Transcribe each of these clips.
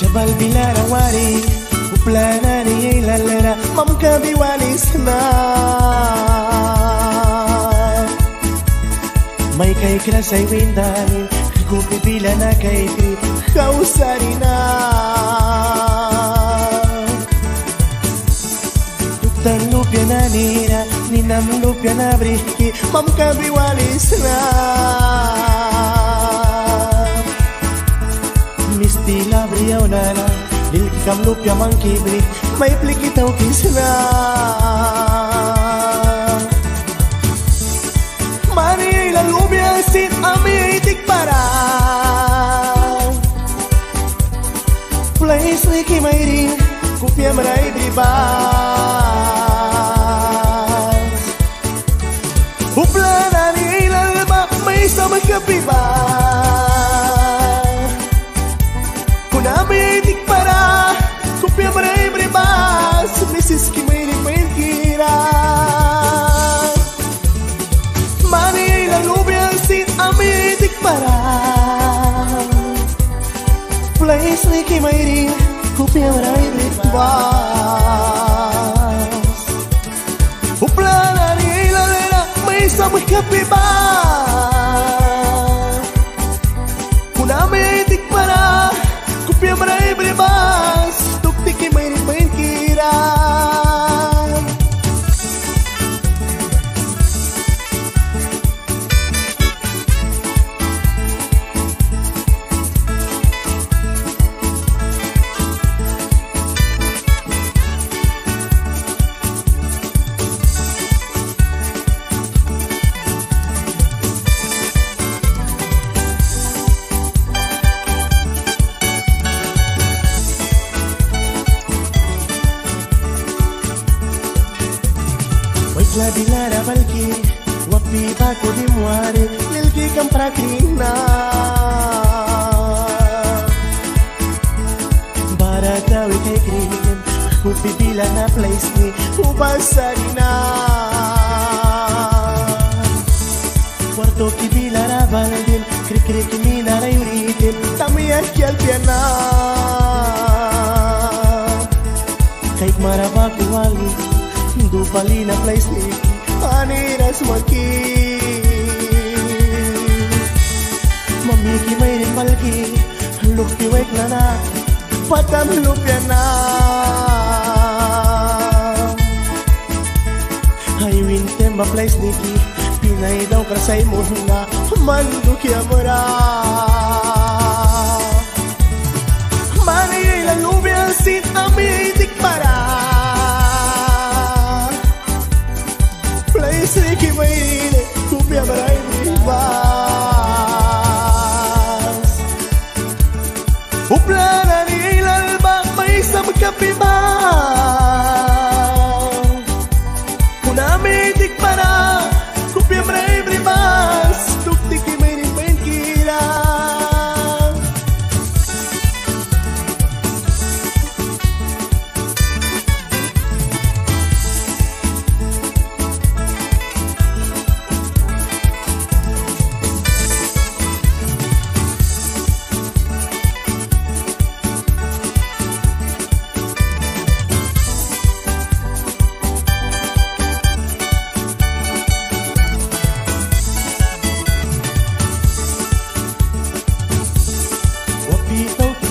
Jabal Bilarawari Uplana ni ilalera Mamka biwalis na May kay krasay windanin Kupipila na kay kri Kausari na Tuktang lupya na nira Ninam lupya na briki Mamka biwalis na Misti labriyaw na na Dilki kam lupya mang kibri May plikitaw kisna Mani la lupya sin amitik para Place liki may rin Kupya maray bribas Upla na ni ilalma May samay kapiba Kunamitik para Kupya maray bribas Mrs. Kimay may kira Mani la lupya sin amitik para Place liki may rin Kupya maray bribas Upla na ni ilalera May samay kapiba Kunamitik para Kupya maray bribas Tuktiki may kira La dilara balki Wapi bako di muare Lilki kam prakrina Baratawi kay krim Kupipila na place ni Ubasari na Kwarto kibila na baldin Krikri kimina na yuritin Tamiyan kialpiana Kahit marabaku wali Dupali na place ni Aniras maki Mamiki may rin malki Lupiwek na na Patam lupya na Haywin temba place ni ki Pinay daw krasay mo na Mandukya mura Mani la lupya sin amitik para Siki maile, kupya maray bribas Upla na ni ilalba, may isang kapiba Kunamitik para, kupya maray bribas Tuktiki may kira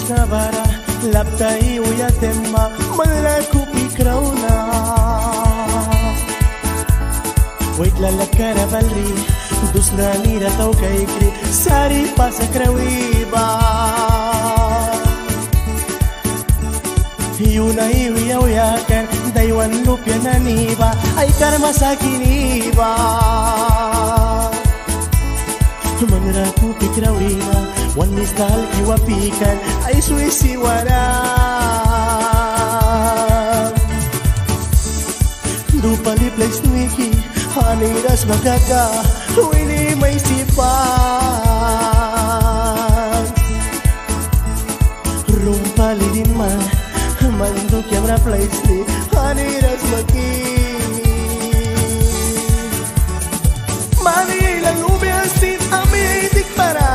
Navara, laptai uya temma, malaku pikrauna. Wait la karavalri, dus na nira tau kaikri, sari pasa krawiba. Yuna iwi uyakan, daywan lupya naniba, ay karma sa kiniba. Manraku pikrawina, wan mistal kiwapikan, ay suisiwara. Dupali place niki, haniras magaka, wini may sipan. Rumpali din man, manduk yang ra place ni, haniras maki. Manila lubya sin amitik para.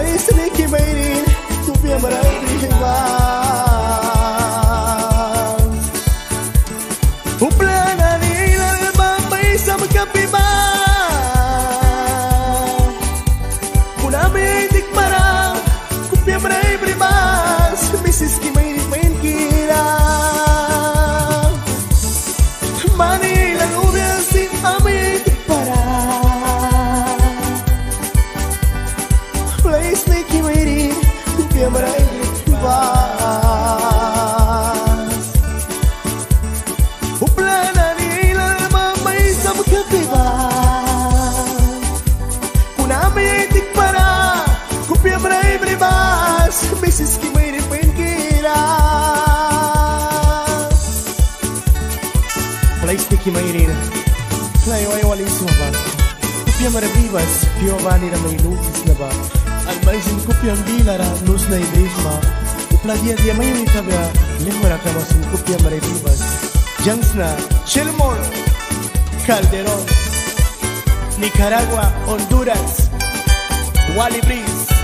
Feliz Nicky Mayrin, copia maravillosa. Uplana ni alma paisa magkapiba. Punami dik para, copia maravillosa. Mrs. Kimayrin main kira. Manila nubia sin ami dik para. Feliz Nicky Mayrin, copia maravillosa. Uplana ni alma paisa magkapiba. Punami dik para, copia maravillosa. Mrs. Kimayrin main kira. Feliz Nicky Mayrin, layo ay waling sumaba. Copia maravillosa, Giovanni na may lupis na ba? Almaisin copia ang dilara, luz na ibrisma. Upla dia may itabya, limura ka masin copia maravillosa. Jansna, Chilmore, Calderón, Nicaragua, Honduras, Wally Breeze.